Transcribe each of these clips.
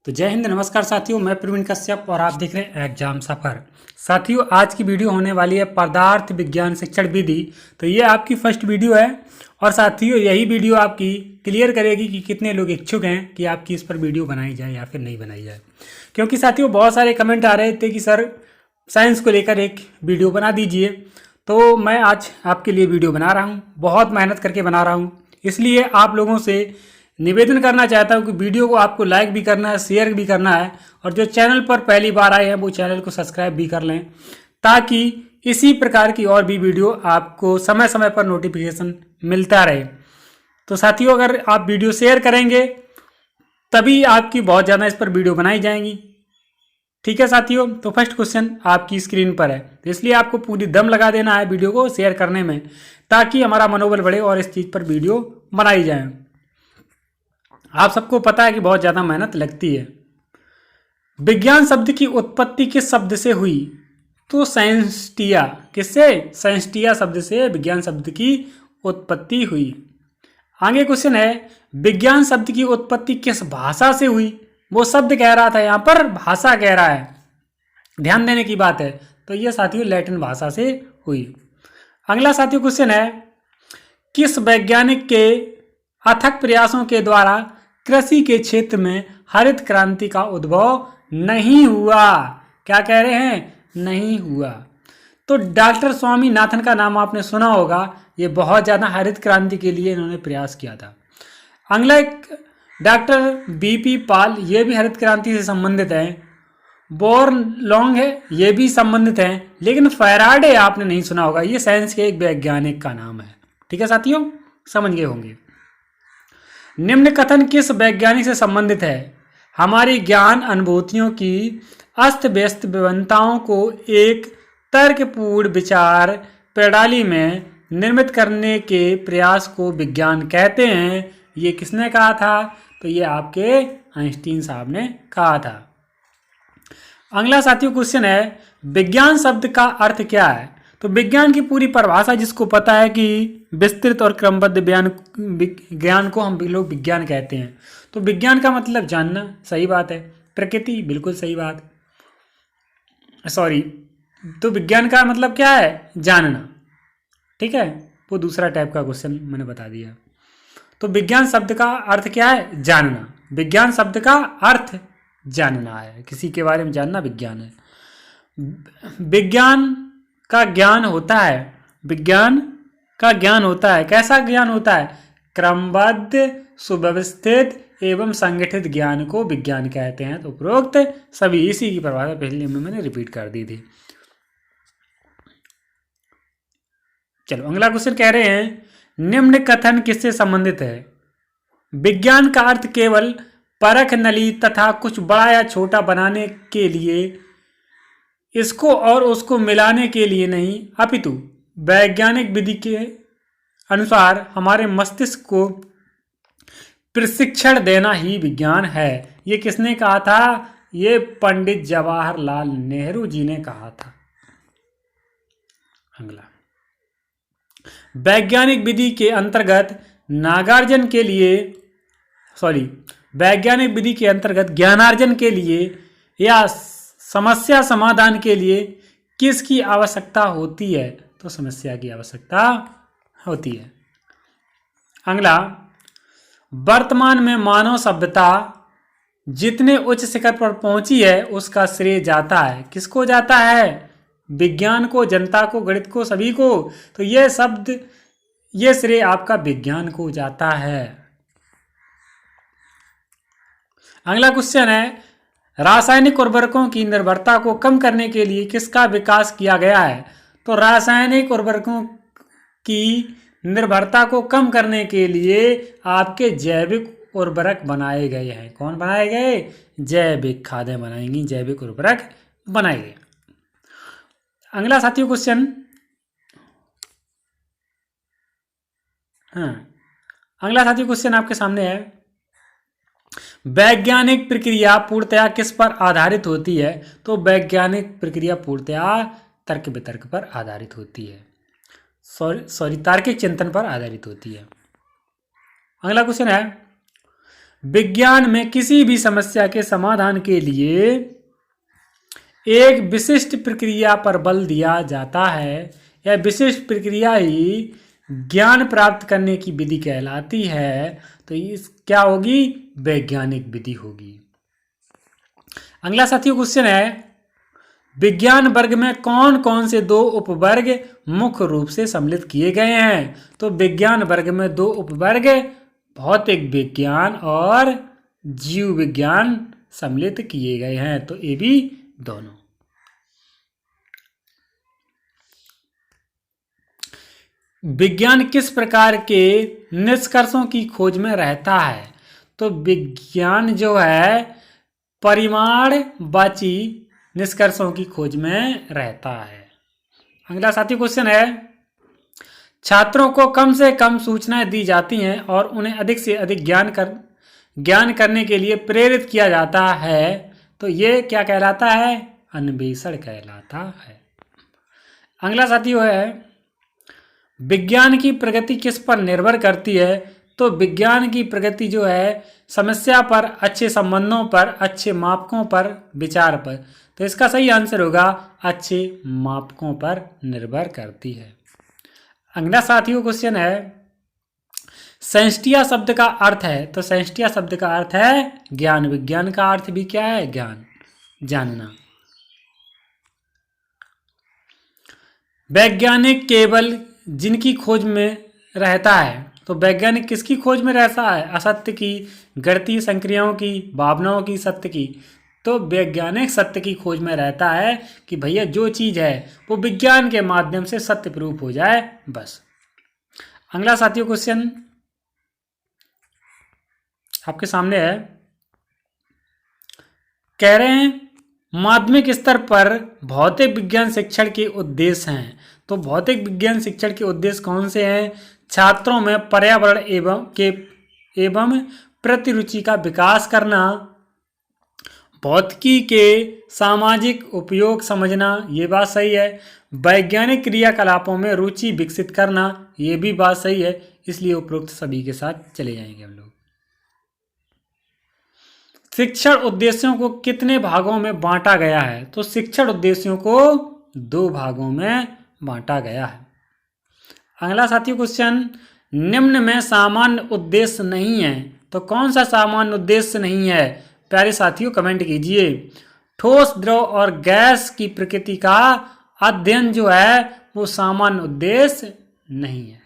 तो जय हिंद, नमस्कार साथियों। मैं प्रवीण कश्यप और आप देख रहे हैं एग्जाम सफर। साथियों, आज की वीडियो होने वाली है पदार्थ विज्ञान शिक्षण विधि। तो ये आपकी फर्स्ट वीडियो है और साथियों यही वीडियो आपकी क्लियर करेगी कि कितने लोग इच्छुक हैं कि आपकी इस पर वीडियो बनाई जाए या फिर नहीं बनाई जाए। क्योंकि साथियों बहुत सारे कमेंट आ रहे थे कि सर साइंस को लेकर एक वीडियो बना दीजिए। तो मैं आज आपके लिए वीडियो बना रहा हूँ, बहुत मेहनत करके बना रहा हूँ। इसलिए आप लोगों से निवेदन करना चाहता हूँ कि वीडियो को आपको लाइक भी करना है, शेयर भी करना है और जो चैनल पर पहली बार आए हैं वो चैनल को सब्सक्राइब भी कर लें, ताकि इसी प्रकार की और भी वीडियो आपको समय समय पर नोटिफिकेशन मिलता रहे। तो साथियों, अगर आप वीडियो शेयर करेंगे तभी आपकी बहुत ज़्यादा इस पर वीडियो बनाई जाएंगी। ठीक है साथियों, तो फर्स्ट क्वेश्चन आपकी स्क्रीन पर है, तो इसलिए आपको पूरी दम लगा देना है वीडियो को शेयर करने में, ताकि हमारा मनोबल बढ़े और इस चीज़ पर वीडियो बनाई जाए। आप सबको पता है कि बहुत ज़्यादा मेहनत लगती है। विज्ञान शब्द की उत्पत्ति किस शब्द से हुई? तो साइंसटिया। किससे? साइंसटिया शब्द से विज्ञान शब्द की उत्पत्ति हुई। आगे क्वेश्चन है, विज्ञान शब्द की उत्पत्ति किस भाषा से हुई? वो शब्द कह रहा था, यहाँ पर भाषा कह रहा है, ध्यान देने की बात है। तो ये साथियों लैटिन भाषा से हुई। अगला साथियों क्वेश्चन है, किस वैज्ञानिक के अथक प्रयासों के द्वारा कृषि के क्षेत्र में हरित क्रांति का उद्भव नहीं हुआ? क्या कह रहे हैं? नहीं हुआ। तो डॉक्टर स्वामीनाथन का नाम आपने सुना होगा, ये बहुत ज़्यादा हरित क्रांति के लिए इन्होंने प्रयास किया था। अगला एक डॉक्टर बीपी पाल, ये भी हरित क्रांति से संबंधित हैं। बोर्न लॉन्ग है, ये भी संबंधित हैं। लेकिन फैराडे आपने नहीं सुना होगा, ये साइंस के एक वैज्ञानिक का नाम है। ठीक है साथियों, समझ गए होंगे। निम्न कथन किस वैज्ञानिक से संबंधित है? हमारी ज्ञान अनुभूतियों की अस्त व्यस्त विभिन्नताओं को एक तर्कपूर्ण विचार प्रणाली में निर्मित करने के प्रयास को विज्ञान कहते हैं। ये किसने कहा था? तो ये आपके आइंस्टीन साहब ने कहा था। अगला साथियों क्वेश्चन है, विज्ञान शब्द का अर्थ क्या है? तो विज्ञान की पूरी परिभाषा जिसको पता है कि विस्तृत और क्रमबद्ध ज्ञान को हम लोग विज्ञान कहते हैं। तो विज्ञान का मतलब जानना, सही बात है। प्रकृति, बिल्कुल सही बात, सॉरी। तो विज्ञान का मतलब क्या है? जानना। ठीक है, वो दूसरा टाइप का क्वेश्चन मैंने बता दिया। तो विज्ञान शब्द का अर्थ क्या है? जानना। विज्ञान शब्द का अर्थ जानना है, किसी के बारे में जानना विज्ञान है। विज्ञान का ज्ञान होता है, विज्ञान का ज्ञान होता है। कैसा ज्ञान होता है? क्रमबद्ध, सुव्यवस्थित एवं संगठित ज्ञान को विज्ञान कहते हैं। तो उपरोक्त सभी, इसी की परिभाषा पहले में मैंने रिपीट कर दी थी। चलो अगला क्वेश्चन कह रहे हैं, निम्न कथन किससे संबंधित है? विज्ञान का अर्थ केवल परख नली तथा कुछ बड़ा या छोटा बनाने के लिए, इसको और उसको मिलाने के लिए नहीं, अपितु वैज्ञानिक विधि के अनुसार हमारे मस्तिष्क को प्रशिक्षण देना ही विज्ञान है। ये किसने कहा था? ये पंडित जवाहरलाल नेहरू जी ने कहा था। अगला, वैज्ञानिक विधि के अंतर्गत नागार्जन के लिए, वैज्ञानिक विधि के अंतर्गत ज्ञानार्जन के लिए या समस्या समाधान के लिए किसकी आवश्यकता होती है? तो समस्या की आवश्यकता होती है। अगला, वर्तमान में मानव सभ्यता जितने उच्च शिखर पर पहुंची है उसका श्रेय जाता है, किसको जाता है? विज्ञान को, जनता को, गणित को, सभी को। तो ये श्रेय आपका विज्ञान को जाता है। अगला क्वेश्चन है, रासायनिक उर्वरकों की निर्भरता को कम करने के लिए किसका विकास किया गया है? तो रासायनिक उर्वरकों की निर्भरता को कम करने के लिए आपके जैविक उर्वरक बनाए गए हैं। कौन बनाए गए? जैविक खादें बनाएंगी, जैविक उर्वरक बनाए गए। अगला साथियों क्वेश्चन, अगला साथियों क्वेश्चन आपके सामने है, वैज्ञानिक प्रक्रिया पूर्णतया किस पर आधारित होती है? तो वैज्ञानिक प्रक्रिया पूर्णतया तर्क वितर्क पर आधारित होती है, तार्किक चिंतन पर आधारित होती है। अगला क्वेश्चन है, विज्ञान में किसी भी समस्या के समाधान के लिए एक विशिष्ट प्रक्रिया पर बल दिया जाता है। यह विशिष्ट प्रक्रिया ही ज्ञान प्राप्त करने की विधि कहलाती है। तो इस क्या होगी? वैज्ञानिक विधि होगी। अगला साथियों क्वेश्चन है, विज्ञान वर्ग में कौन कौन से दो उपवर्ग मुख्य रूप से सम्मिलित किए गए हैं? तो विज्ञान वर्ग में दो उपवर्ग भौतिक विज्ञान और जीव विज्ञान सम्मिलित किए गए हैं। तो ये भी दोनों। विज्ञान किस प्रकार के निष्कर्षों की खोज में रहता है? तो विज्ञान जो है परिमाणवाची निष्कर्षों की खोज में रहता है। अगला साथी क्वेश्चन है, छात्रों को कम से कम सूचनाएं दी जाती हैं और उन्हें अधिक से अधिक ज्ञान करने के लिए प्रेरित किया जाता है। तो ये क्या कहलाता है? अन्वेषण कहलाता है। अगला साथियों है, विज्ञान की प्रगति किस पर निर्भर करती है? तो विज्ञान की प्रगति जो है समस्या पर, अच्छे संबंधों पर, अच्छे मापकों पर, विचार पर। तो इसका सही आंसर होगा अच्छे मापकों पर निर्भर करती है। अगला साथियों क्वेश्चन है, संष्टिया शब्द का अर्थ है? तो संष्टिया शब्द का अर्थ है ज्ञान। विज्ञान का अर्थ भी क्या है? ज्ञान, जानना। वैज्ञानिक केवल जिनकी खोज में रहता है। तो वैज्ञानिक किसकी खोज में रहता है? असत्य की, गणितीय संक्रियाओं की, भावनाओं की, सत्य की। तो वैज्ञानिक सत्य की खोज में रहता है कि भैया जो चीज है वो विज्ञान के माध्यम से सत्य प्रूफ हो जाए, बस। अगला साथियों क्वेश्चन आपके सामने है, कह रहे हैं माध्यमिक स्तर पर भौतिक विज्ञान शिक्षण के उद्देश्य हैं। तो भौतिक विज्ञान शिक्षण के उद्देश्य कौन से हैं? छात्रों में पर्यावरण एवं प्रतिरुचि का विकास करना, भौतिकी के सामाजिक उपयोग समझना, ये बात सही है। वैज्ञानिक क्रियाकलापों में रुचि विकसित करना, ये भी बात सही है। इसलिए उपरोक्त सभी के साथ चले जाएंगे हम लोग। शिक्षण उद्देश्यों को कितने भागों में बांटा गया है? तो शिक्षण उद्देश्यों को 2 भागों में बांटा गया है। अगला साथियों क्वेश्चन, निम्न में सामान्य उद्देश्य नहीं है। तो कौन सा सामान्य उद्देश्य नहीं है? प्यारे साथियों कमेंट कीजिए। ठोस, द्रव और गैस की प्रकृति का अध्ययन जो है वो सामान्य उद्देश्य नहीं है।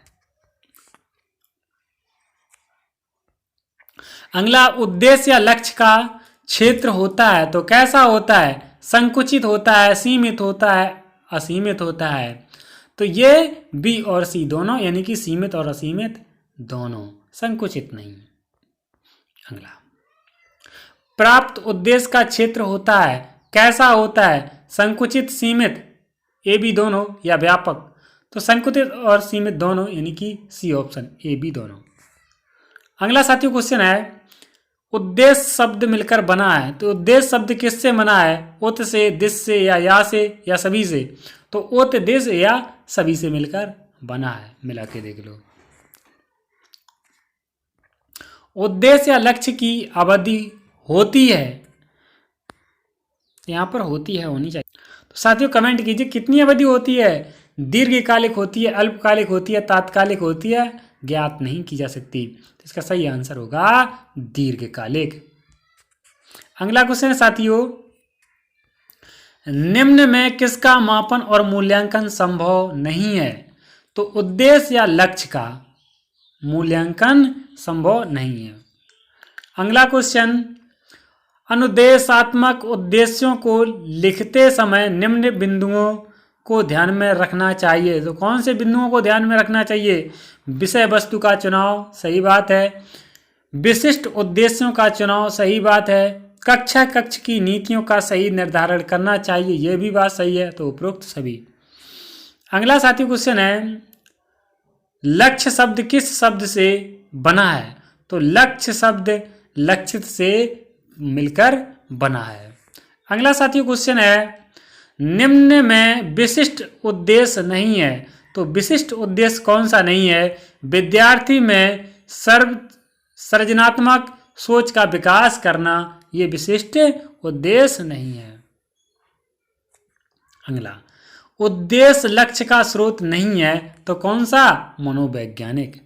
अगला, उद्देश्य या लक्ष्य का क्षेत्र होता है। तो कैसा होता है? संकुचित होता है, सीमित होता है, असीमित होता है। तो ये बी और सी दोनों, यानी कि सीमित और असीमित दोनों, संकुचित नहीं। अगला, प्राप्त उद्देश्य का क्षेत्र होता है। कैसा होता है? संकुचित, सीमित, ए बी दोनों, या व्यापक। तो संकुचित और सीमित दोनों, यानी कि सी ऑप्शन, ए बी दोनों। अगला साथियों क्वेश्चन है, उद्देश्य शब्द मिलकर बना है। तो उद्देश्य शब्द किससे बना है? उत से, दिस से, या से, या सभी से। तो उत, दिस या सभी से मिलकर बना है। मिला के देख लो। उद्देश्य या लक्ष्य की अवधि होती है, यहां पर होती है, होनी चाहिए। तो साथियों कमेंट कीजिए कितनी अवधि होती है? दीर्घकालिक होती है, अल्पकालिक होती है, तात्कालिक होती है, ज्ञात नहीं की जा सकती। तो इसका सही आंसर होगा दीर्घकालिक। अगला क्वेश्चन है साथियों, निम्न में किसका मापन और मूल्यांकन संभव नहीं है? तो उद्देश्य या लक्ष्य का मूल्यांकन संभव नहीं है। अगला क्वेश्चन, अनुदेशात्मक उद्देश्यों को लिखते समय निम्न बिंदुओं को ध्यान में रखना चाहिए। तो कौन से बिंदुओं को ध्यान में रखना चाहिए? विषय वस्तु का चुनाव, सही बात है। विशिष्ट उद्देश्यों का चुनाव, सही बात है। कक्षा कक्ष की नीतियों का सही निर्धारण करना चाहिए, यह भी बात सही है। तो उपरोक्त सभी। अगला साथी क्वेश्चन है, लक्ष्य शब्द किस शब्द से बना है? तो लक्ष्य शब्द लक्षित से मिलकर बना है। अगला साथी क्वेश्चन है, निम्न में विशिष्ट उद्देश्य नहीं है। तो विशिष्ट उद्देश्य कौन सा नहीं है? विद्यार्थी में सृजनात्मक सोच का विकास करना ये विशिष्ट उद्देश्य नहीं है। अगला, उद्देश्य लक्ष्य का स्रोत नहीं है तो कौन सा? मनोवैज्ञानिक।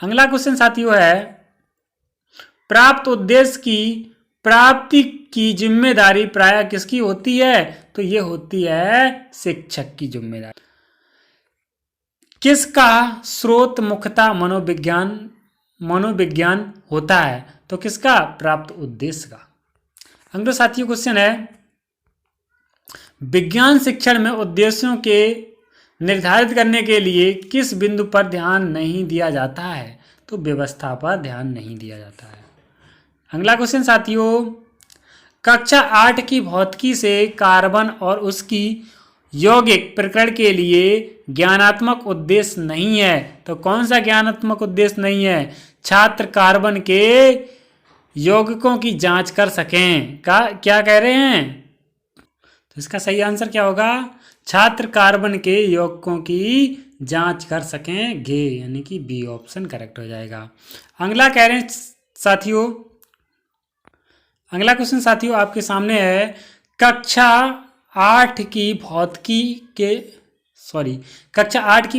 अगला क्वेश्चन साथियों है, प्राप्त उद्देश्य की प्राप्ति की जिम्मेदारी प्रायः किसकी होती है? तो ये होती है शिक्षक की जिम्मेदारी। किसका स्रोत मुख्यतः मनोविज्ञान होता है? तो किसका? प्राप्त उद्देश्य का। अगला साथियों क्वेश्चन है, विज्ञान शिक्षण में उद्देश्यों के निर्धारित करने के लिए किस बिंदु पर ध्यान नहीं दिया जाता है? तो व्यवस्था पर ध्यान नहीं दिया जाता है। अगला क्वेश्चन साथियों, कक्षा 8 की भौतिकी से कार्बन और उसकी यौगिक प्रकरण के लिए ज्ञानात्मक उद्देश्य नहीं है तो कौन सा ज्ञानात्मक उद्देश्य नहीं है? छात्र कार्बन के यौगिकों की जांच कर सकें। क्या कह रहे हैं? तो इसका सही आंसर क्या होगा? छात्र कार्बन के यौगिकों की जांच कर सकें, गे, यानी कि बी ऑप्शन करेक्ट हो जाएगा। अगला कह रहे हैं साथियों, अगला क्वेश्चन साथियों आपके सामने है, कक्षा 8 की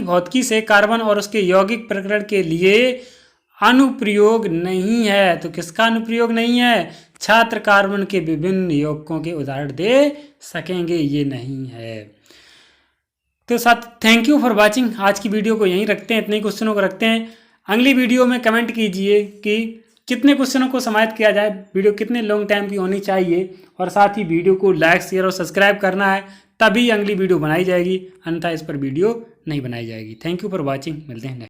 भौतिकी से कार्बन और उसके यौगिक प्रकरण के लिए अनुप्रयोग नहीं है तो किसका अनुप्रयोग नहीं है? छात्र कार्बन के विभिन्न यौगिकों के उदाहरण दे सकेंगे, ये नहीं है। तो साथ थैंक यू फॉर वाचिंग। आज की वीडियो को यहीं रखते हैं, इतने क्वेश्चनों को रखते हैं। अगली वीडियो में कमेंट कीजिए कि कितने क्वेश्चनों को समाप्त किया जाए, वीडियो कितने लॉन्ग टाइम की होनी चाहिए, और साथ ही वीडियो को लाइक शेयर और सब्सक्राइब करना है, तभी अगली वीडियो बनाई जाएगी, अन्यथा इस पर वीडियो नहीं बनाई जाएगी। थैंक यू फॉर वॉचिंग, मिलते हैं नेक्स्ट।